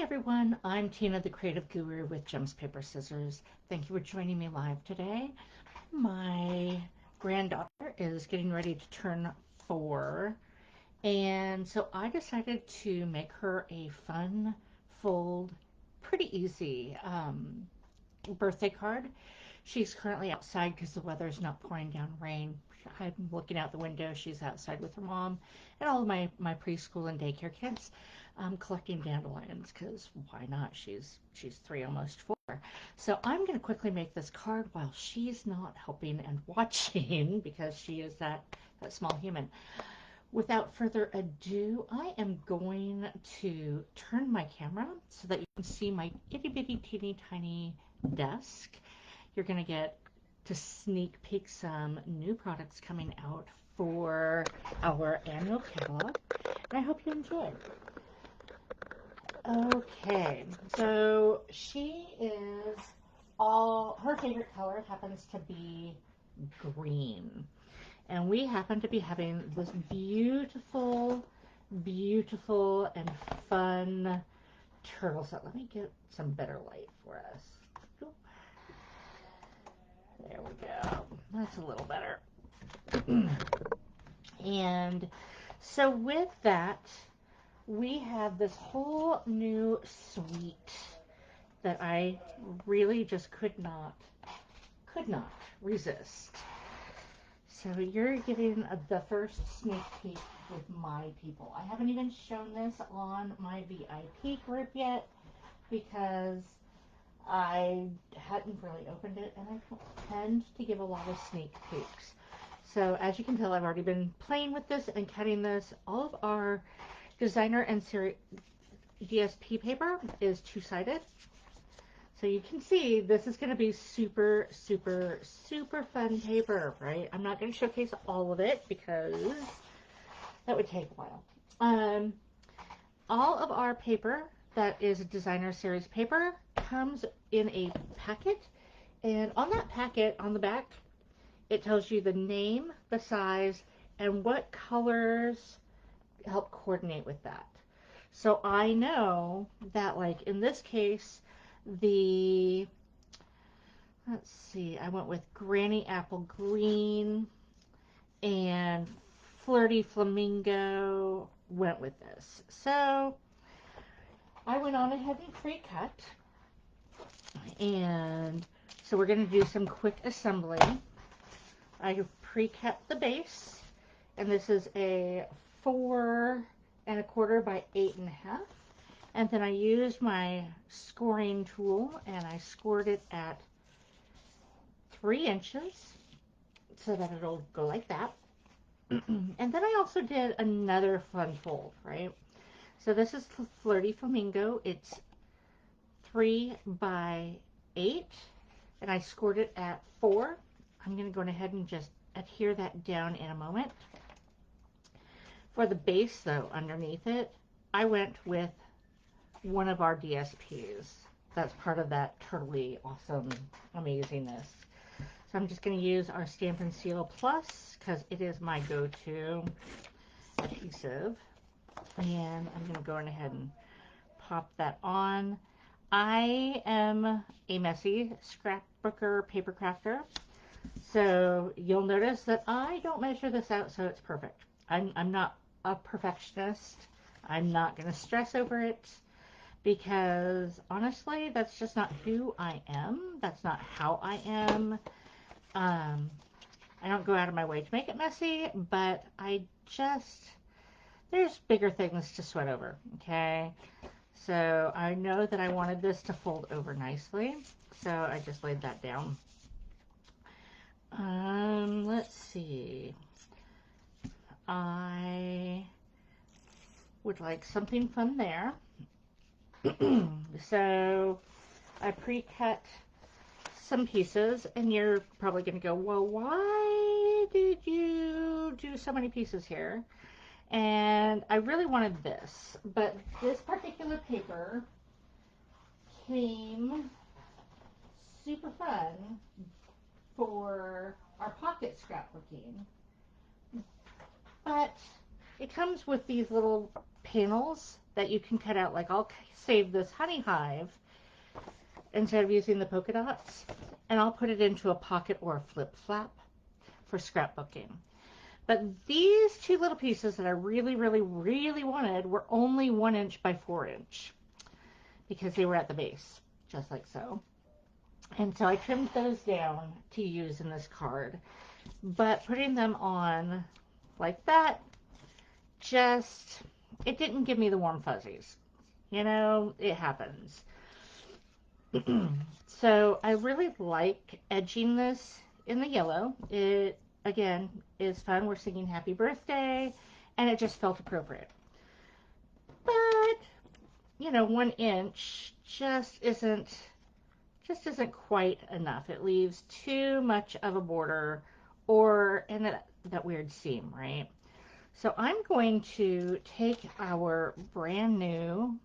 everyone, I'm Tina, the creative guru with Gems, Paper, Scissors. Thank you for joining me live today. My granddaughter is getting ready to turn 4, and so I decided to make her a fun, fold, pretty easy birthday card. She's currently outside because the weather's not pouring down rain. I'm looking out the window. She's outside with her mom and all of my preschool and daycare kids collecting dandelions because why not? She's 3, almost 4. So I'm going to quickly make this card while she's not helping and watching because she is that small human. Without further ado, I am going to turn my camera so that you can see my itty bitty teeny tiny desk. You're going to get to sneak peek some new products coming out for our annual catalog, and I hope you enjoy. Okay, so she is her favorite color happens to be green, and we happen to be having this beautiful, beautiful and fun turtle set. Let me get some better light for us. There we go. That's a little better. And so with that, we have this whole new suite that I really just could not resist. So you're getting the first sneak peek with my people. I haven't even shown this on my VIP group yet because I hadn't really opened it, and I tend to give a lot of sneak peeks. So as you can tell, I've already been playing with this and cutting this. All of our designer and series DSP paper is two-sided. So you can see this is going to be super, super, super fun paper, right? I'm not going to showcase all of it because that would take a while. All of our paper that is a designer series paper comes in a packet, and on that packet on the back it tells you the name, the size, and what colors help coordinate with that. So I know that, like in this case, let's see, I went with Granny Apple Green, and Flirty Flamingo went with this. So I went on ahead and pre-cut, and so we're going to do some quick assembly. I pre-cut the base, and this is a 4¼ by 8½, and then I used my scoring tool and I scored it at 3 inches so that it'll go like that. And then I also did another fun fold, right? So this is Flirty Flamingo. It's 3 by 8, and I scored it at 4. I'm going to go ahead and just adhere that down in a moment. For the base, though, underneath it, I went with one of our DSPs. That's part of that totally awesome amazingness. So I'm just going to use our Stampin' Seal Plus because it is my go-to adhesive. And I'm going to go ahead and pop that on. I am a messy scrapbooker paper crafter, so you'll notice that I don't measure this out so it's perfect. I'm not a perfectionist. I'm not going to stress over it because honestly, that's just not who I am. That's not how I am. I don't go out of my way to make it messy, but there's bigger things to sweat over, okay? So I know that I wanted this to fold over nicely, so I just laid that down. Let's see. I would like something fun there. So I pre-cut some pieces, and you're probably going to go, well, why did you do so many pieces here? And I really wanted this, but this particular paper came super fun for our pocket scrapbooking, but it comes with these little panels that you can cut out. Like I'll save this honey hive instead of using the polka dots, and I'll put it into a pocket or a flip flap for scrapbooking. But these two little pieces that I really, really, really wanted were only 1" by 4" because they were at the base, just like so. And so I trimmed those down to use in this card. But putting them on like that, just, it didn't give me the warm fuzzies. You know, it happens. So I really like edging this in the yellow. It, again, is fun. We're singing happy birthday, and it just felt appropriate. But, you know, 1" just isn't quite enough. It leaves too much of a border or and that weird seam, right? So I'm going to take our brand new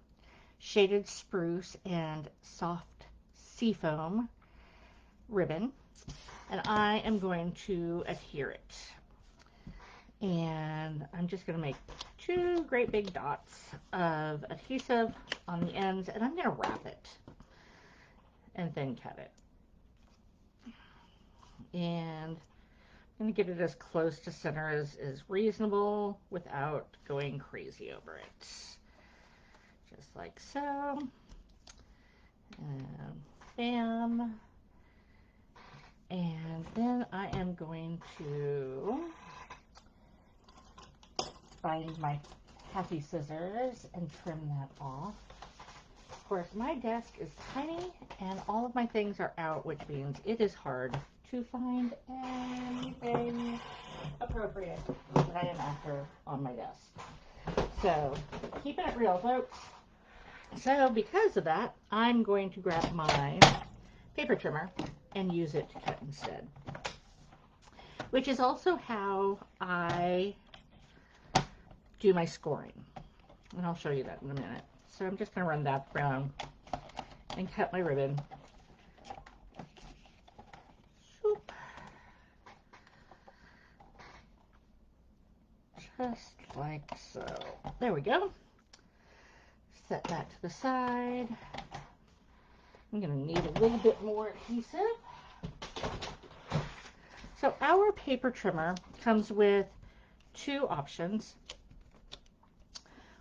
shaded spruce and soft seafoam ribbon, and I am going to adhere it. And I'm just going to make 2 great big dots of adhesive on the ends, and I'm going to wrap it and then cut it. And I'm going to get it as close to center as is reasonable without going crazy over it. Just like so. And bam. And then I am going to find my happy scissors and trim that off. Of course, my desk is tiny and all of my things are out, which means it is hard to find anything appropriate that I am after on my desk. So, keeping it real, folks. So, because of that, I'm going to grab my paper trimmer and use it to cut instead. Which is also how I do my scoring. And I'll show you that in a minute. So I'm just going to run that around and cut my ribbon. Shoop. Just like so. There we go. Set that to the side. I'm going to need a little bit more adhesive. So our paper trimmer comes with 2 options.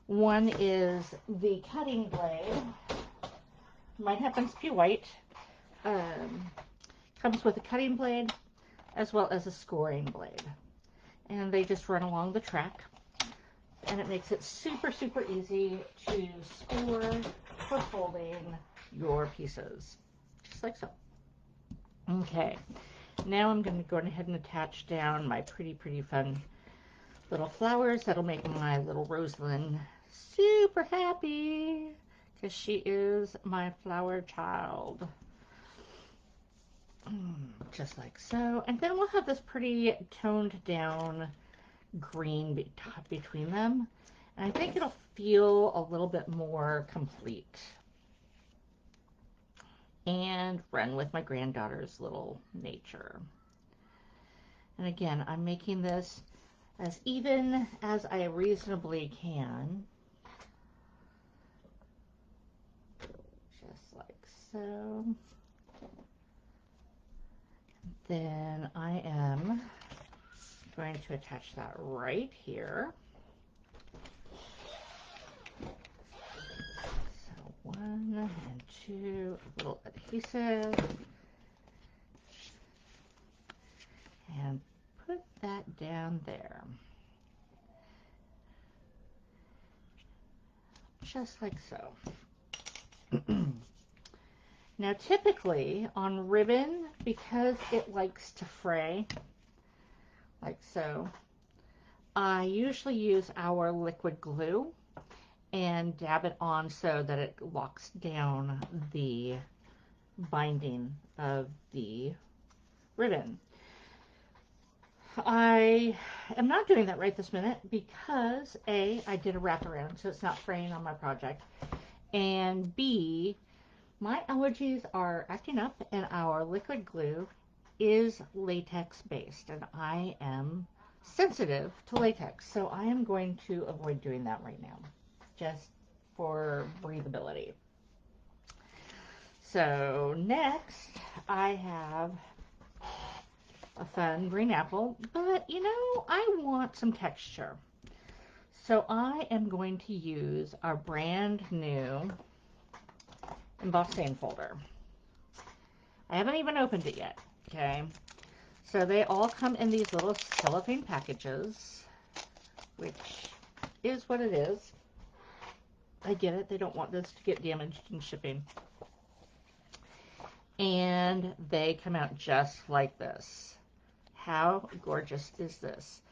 One is the cutting blade. Mine happens to be white. Comes with a cutting blade as well as a scoring blade. And they just run along the track. And it makes it super, super easy to score for folding your pieces. Just like so. Okay. Now I'm going to go ahead and attach down my pretty, pretty fun little flowers. That'll make my little Rosalind super happy because she is my flower child. Just like so. And then we'll have this pretty toned down green between them. And I think it'll feel a little bit more complete. And run with my granddaughter's little nature. And again, I'm making this as even as I reasonably can. Just like so. Then I am going to attach that right here. So 1 and 2, a little adhesive. And put that down there. Just like so. Now typically on ribbon, because it likes to fray, like so, I usually use our liquid glue and dab it on so that it locks down the binding of the ribbon. I am not doing that right this minute because A, I did a wraparound so it's not fraying on my project, and B, my allergies are acting up and our liquid glue is latex based and I am sensitive to latex, so I am going to avoid doing that right now. just for breathability. So next I have a fun green apple, but you know, I want some texture. So I am going to use our brand new embossing folder. I haven't even opened it yet, okay? So they all come in these little cellophane packages, which is what it is. I get it. They don't want this to get damaged in shipping. And they come out just like this. How gorgeous is this?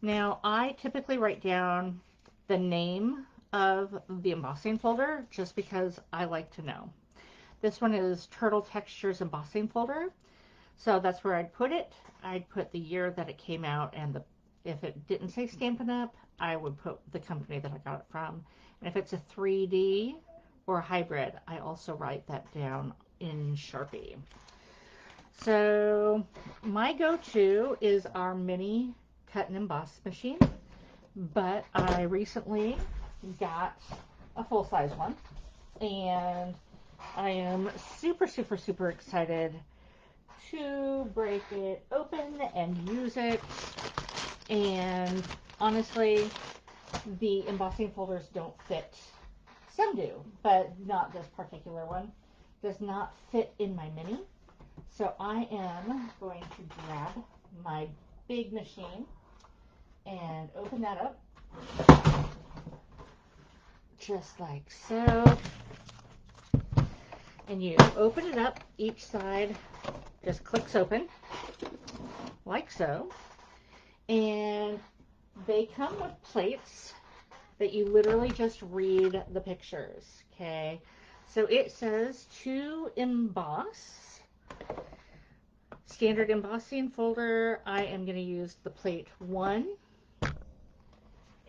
Now, I typically write down the name of the embossing folder just because I like to know. This one is Turtle Textures Embossing Folder. So that's where I'd put it. I'd put the year that it came out, and if it didn't say Stampin' Up, I would put the company that I got it from. And if it's a 3D or a hybrid, I also write that down in Sharpie. So my go-to is our mini cut and emboss machine, but I recently got a full-size one, and I am super, super, super excited to break it open and use it. And honestly, the embossing folders don't fit. Some do, but not this particular one. Does not fit in my mini. So I am going to grab my big machine and open that up. Just like so. And you open it up, each side just clicks open, like so. And they come with plates that you literally just read the pictures, okay? So it says to emboss. Standard embossing folder, I am going to use the plate 1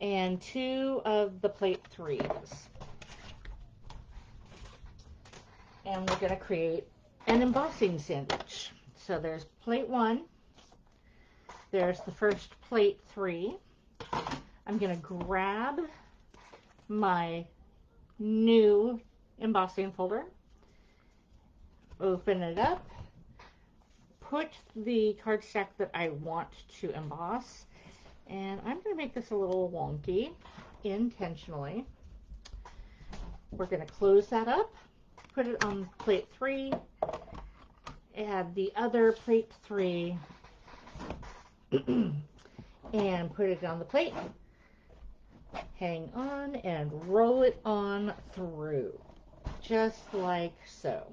and 2 of the plate 3s. And we're going to create an embossing sandwich. So there's plate 1. There's the first plate 3. I'm going to grab my new embossing folder, open it up, put the cardstock that I want to emboss, and I'm going to make this a little wonky intentionally. We're going to close that up, put it on plate 3, add the other plate 3, and put it on the plate, hang on, and roll it on through, just like so.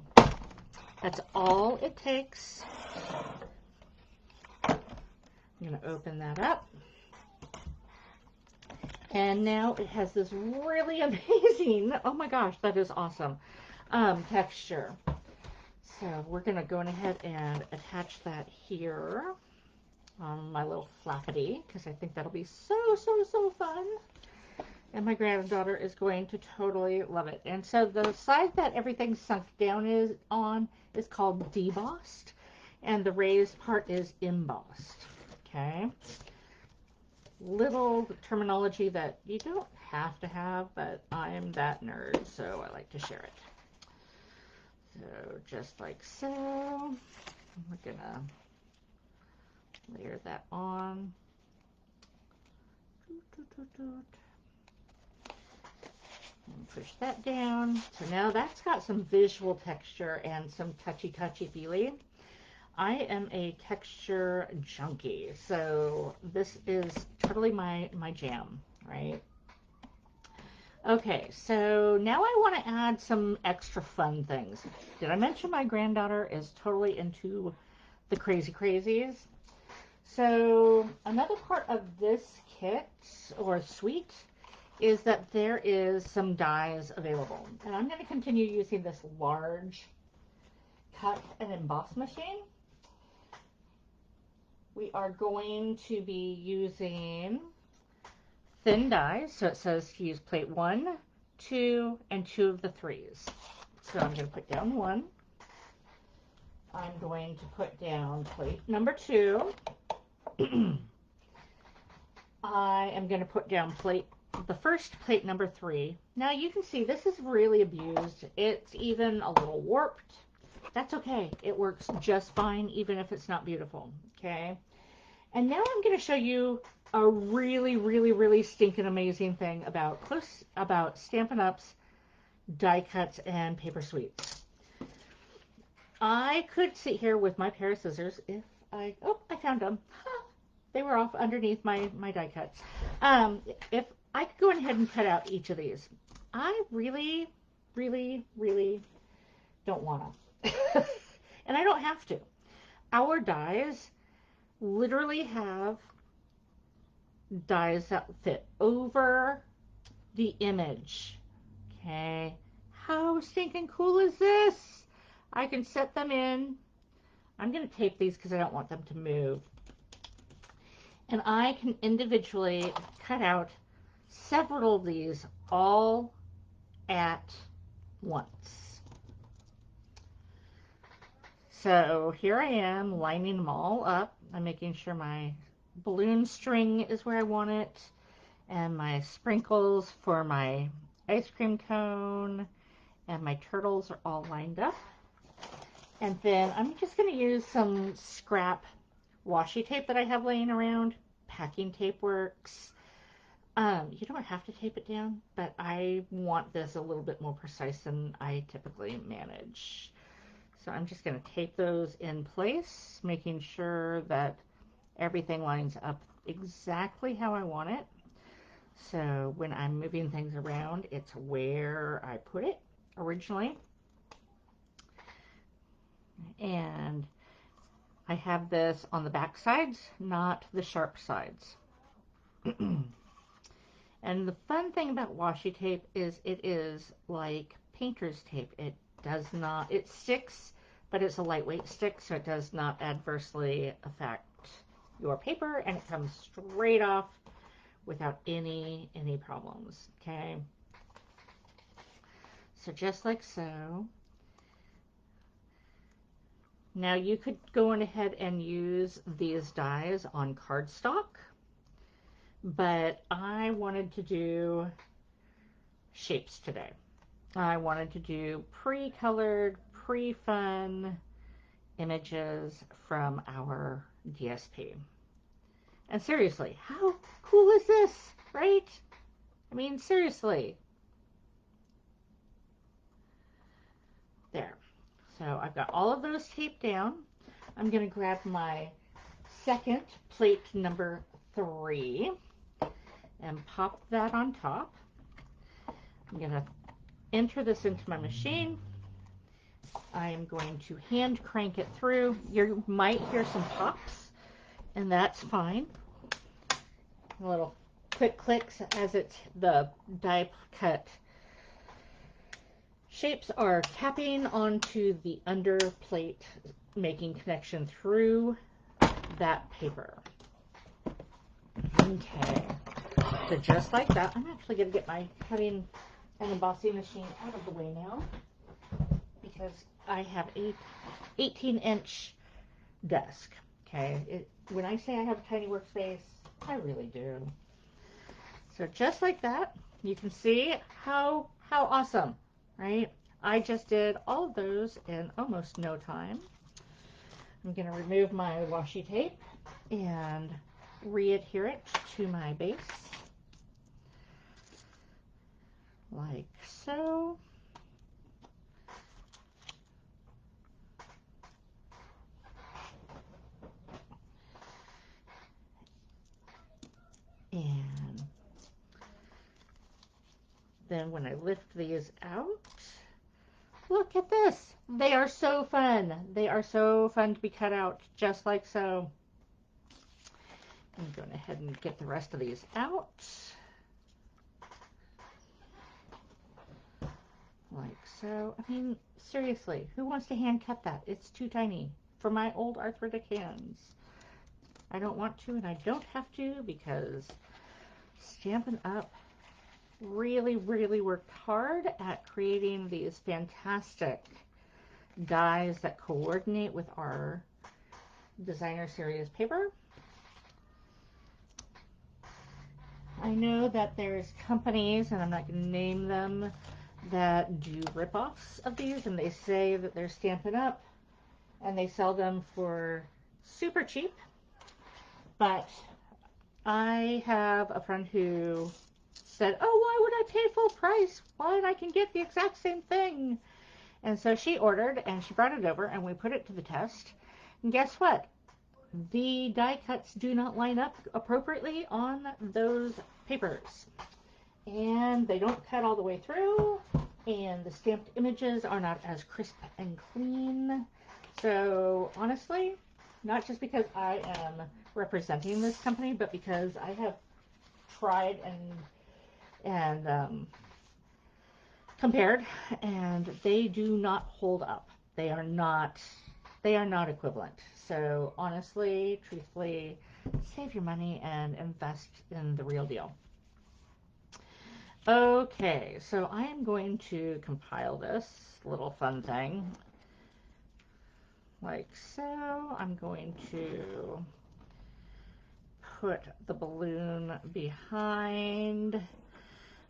That's all it takes. I'm going to open that up. And now it has this really amazing, oh my gosh, that is awesome, texture. So we're going to go ahead and attach that here on my little flappity, because I think that'll be so, so, so fun. And my granddaughter is going to totally love it. And so the side that everything sunk down is called debossed, and the raised part is embossed. Okay. Little terminology that you don't have to have, but I'm that nerd, so I like to share it. So just like so, we're gonna layer that on. And push that down. So now that's got some visual texture and some touchy feely. I am a texture junkie, so this is totally my jam, right? Okay, so now I want to add some extra fun things. Did I mention my granddaughter is totally into the crazy crazies? So another part of this kit or suite is that there is some dies available. And I'm going to continue using this large cut and emboss machine. We are going to be using thin dies. So it says to use plate 1, 2, and 2 of the 3s. So I'm going to put down 1. I'm going to put down plate number 2. I am going to put down plate the first plate number 3. Now you can see this is really abused. It's even a little warped. That's okay. It works just fine, even if it's not beautiful. Okay. And now I'm going to show you a really, really, really stinking amazing thing about Stampin' Up's die cuts and paper sweeps. I could sit here with my pair of scissors if I found them. They were off underneath my die cuts. If I could go ahead and cut out each of these. I really, really, really don't want to. And I don't have to. Our dies literally have dies that fit over the image. Okay. How stinking cool is this? I can set them in. I'm going to tape these because I don't want them to move. And I can individually cut out several of these all at once. So here I am lining them all up. I'm making sure my balloon string is where I want it, and my sprinkles for my ice cream cone, and my turtles are all lined up. And then I'm just going to use some scrap washi tape that I have laying around. Packing tape works. You don't have to tape it down, but I want this a little bit more precise than I typically manage. So I'm just going to tape those in place, making sure that everything lines up exactly how I want it. So when I'm moving things around, it's where I put it originally. And I have this on the back sides, not the sharp sides. And the fun thing about washi tape is it is like painter's tape. It does not, it sticks, but it's a lightweight stick, so it does not adversely affect your paper, and it comes straight off without any problems. Okay. So just like so. Now you could go on ahead and use these dies on cardstock, but I wanted to do shapes today. I wanted to do pre-colored, pre-fun images from our DSP. And seriously, how cool is this, right? I mean, seriously. There. So I've got all of those taped down. I'm going to grab my second plate number 3 and pop that on top. I'm going to enter this into my machine. I am going to hand crank it through. You might hear some pops, and that's fine. A little quick clicks as it's the die cut shapes are tapping onto the under plate, making connection through that paper. Okay, so just like that, I'm actually going to get my cutting and embossing machine out of the way now, because I have a 18-inch desk. Okay, when I say I have a tiny workspace, I really do. So just like that, you can see how awesome, right? I just did all of those in almost no time. I'm going to remove my washi tape and re-adhere it to my base, like so. And then when I lift these out, look at this. They are so fun. They are so fun to be cut out, just like so. I'm going ahead and get the rest of these out. Like so. I mean, seriously, who wants to hand cut that? It's too tiny for my old arthritic hands. I don't want to, and I don't have to, because Stampin' Up! Really, really worked hard at creating these fantastic dies that coordinate with our designer series paper. I know that there's companies, and I'm not going to name them, that do rip-offs of these, and they say that they're Stampin' Up, and they sell them for super cheap. But I have a friend who said, oh, why would I pay full price when I can get the exact same thing? And so she ordered, and she brought it over, and we put it to the test. And guess what? The die cuts do not line up appropriately on those papers. And they don't cut all the way through, and the stamped images are not as crisp and clean. So honestly, not just because I am representing this company, but because I have tried and compared, and they do not hold up. They are not equivalent. So honestly, truthfully, save your money and invest in the real deal. Okay, so I am going to compile this little fun thing like so. I'm going to put the balloon behind.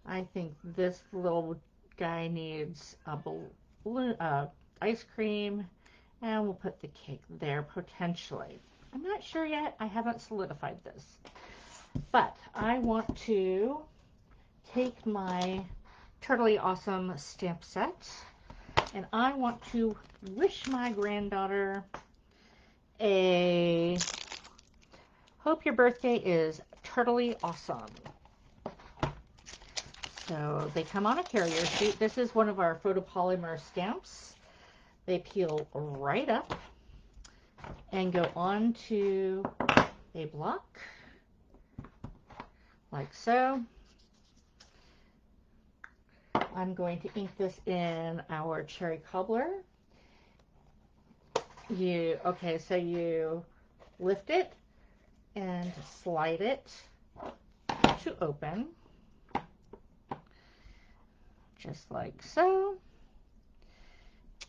I think this little guy needs a balloon, ice cream, and we'll put the cake there potentially. I'm not sure yet. I haven't solidified this. But I want to take my Totally Awesome stamp set, and I want to wish my granddaughter a hope your birthday is totally awesome. So they come on a carrier sheet. This is one of our photopolymer stamps. They peel right up and go onto a block like so. I'm going to ink this in our cherry cobbler. So you lift it and slide it to open, just like so.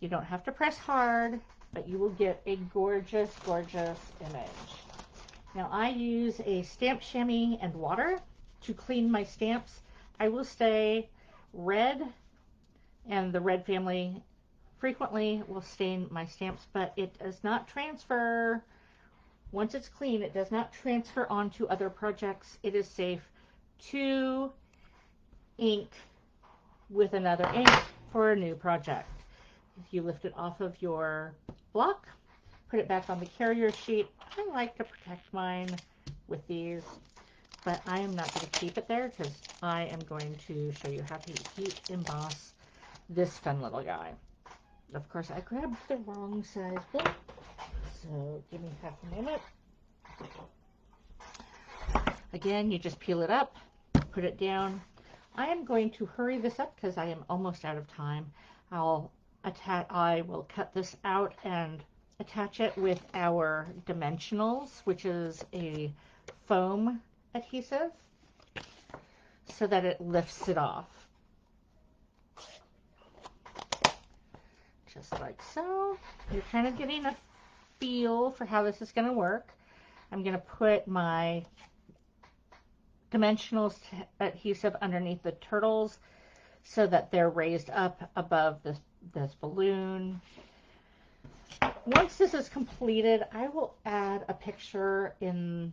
You don't have to press hard, but you will get a gorgeous, gorgeous image. Now I use a stamp chamois and water to clean my stamps. I will say red and the red family frequently will stain my stamps, but it does not transfer. Once it's clean, it does not transfer onto other projects. It is safe to ink with another ink for a new project. If you lift it off of your block, put it back on the carrier sheet. I like to protect mine with these, but I am not going to keep it there because I am going to show you how to heat emboss this fun little guy. Of course, I grabbed the wrong size book, so give me half a minute. Again, you just peel it up, put it down. I am going to hurry this up because I am almost out of time. I will cut this out and attach it with our dimensionals, which is a foam adhesive, so that it lifts it off. Just like so. You're kind of getting a feel for how this is going to work. I'm going to put my dimensionals adhesive underneath the turtles so that they're raised up above this balloon. Once this is completed, I will add a picture in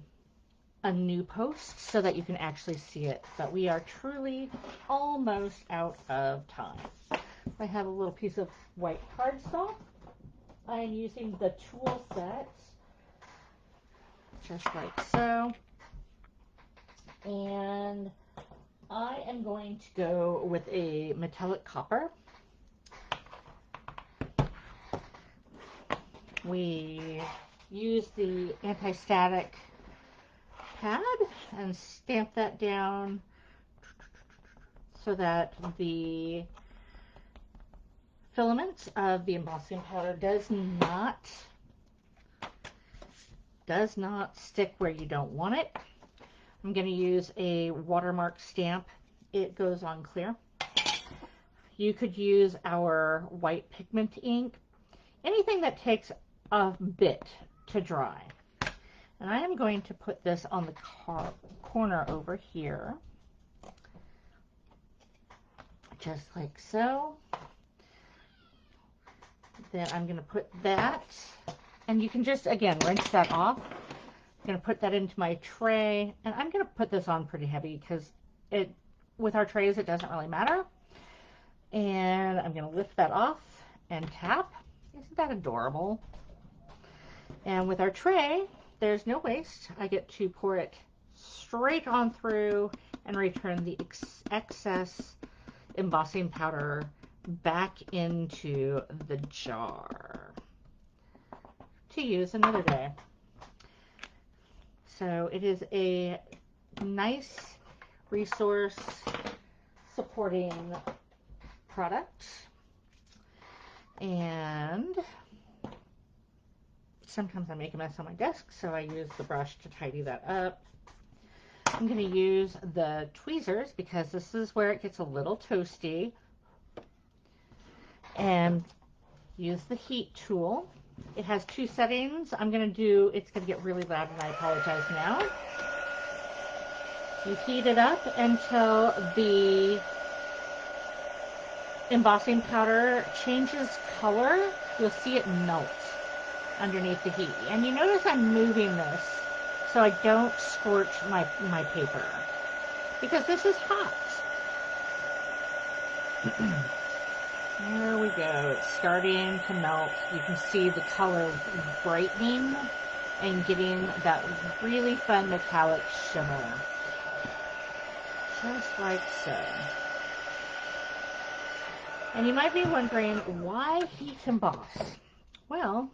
a new post so that you can actually see it. But we are truly almost out of time. I have a little piece of white cardstock. I am using the tool set, just like so. And I am going to go with a metallic copper. We use the anti-static pad and stamp that down so that the filament of the embossing powder does not stick where you don't want it. I'm going to use a watermark stamp. It goes on clear. You could use our white pigment ink, anything that takes a bit to dry. And I am going to put this on the corner over here, just like so. Then I'm going to put that, and you can just, again, rinse that off. I'm going to put that into my tray, and I'm going to put this on pretty heavy because with our trays, it doesn't really matter. And I'm going to lift that off and tap. Isn't that adorable? And with our tray, there's no waste. I get to pour it straight on through and return the excess embossing powder back into the jar to use another day. So it is a nice resource supporting product, and sometimes I make a mess on my desk, so I use the brush to tidy that up. I'm going to use the tweezers because this is where it gets a little toasty, and use the heat tool. It has 2 settings. It's going to get really loud, and I apologize now. You heat it up until the embossing powder changes color. You'll see it melt underneath the heat. And you notice I'm moving this so I don't scorch my paper, because this is hot. There we go. It's starting to melt. You can see the color brightening and getting that really fun metallic shimmer. Just like so. And you might be wondering, why heat emboss? Well,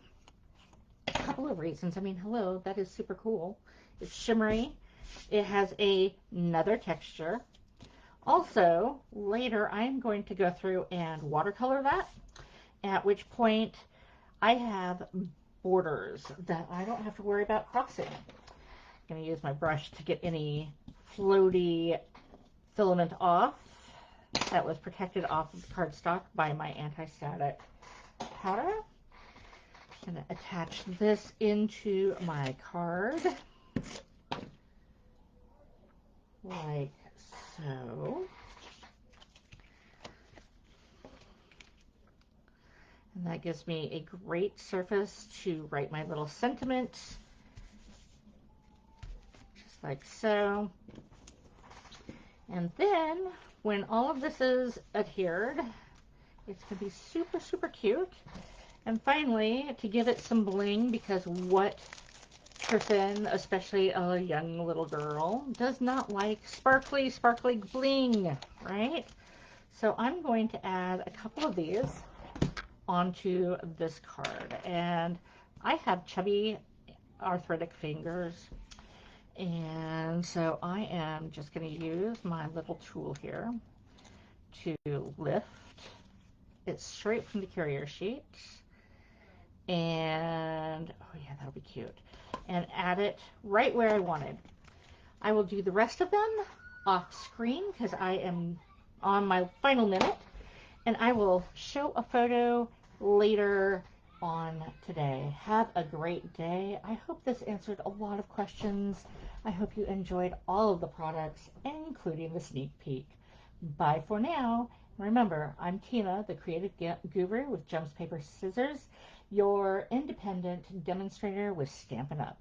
a couple of reasons. I mean, hello, that is super cool. It's shimmery. It has another texture. Also, later I'm going to go through and watercolor that, at which point I have borders that I don't have to worry about crossing. I'm going to use my brush to get any floaty filament off that was protected off of the cardstock by my anti-static powder. I'm going to attach this into my card like so. And that gives me a great surface to write my little sentiment, just like so. And then, when all of this is adhered, it's going to be super, super cute. And finally, to give it some bling, because what person, especially a young little girl, does not like sparkly, sparkly bling, right? So I'm going to add a couple of these onto this card. And I have chubby arthritic fingers, and so I am just going to use my little tool here to lift it straight from the carrier sheet, and oh yeah, that'll be cute, and add it right where I wanted. I will do the rest of them off screen because I am on my final minute, and I will show a photo later on today. Have a great day. I hope this answered a lot of questions. I hope you enjoyed all of the products, including the sneak peek. Bye for now. Remember, I'm Tina, the creative guru with Gems, Paper, Scissors, your independent demonstrator with Stampin' Up!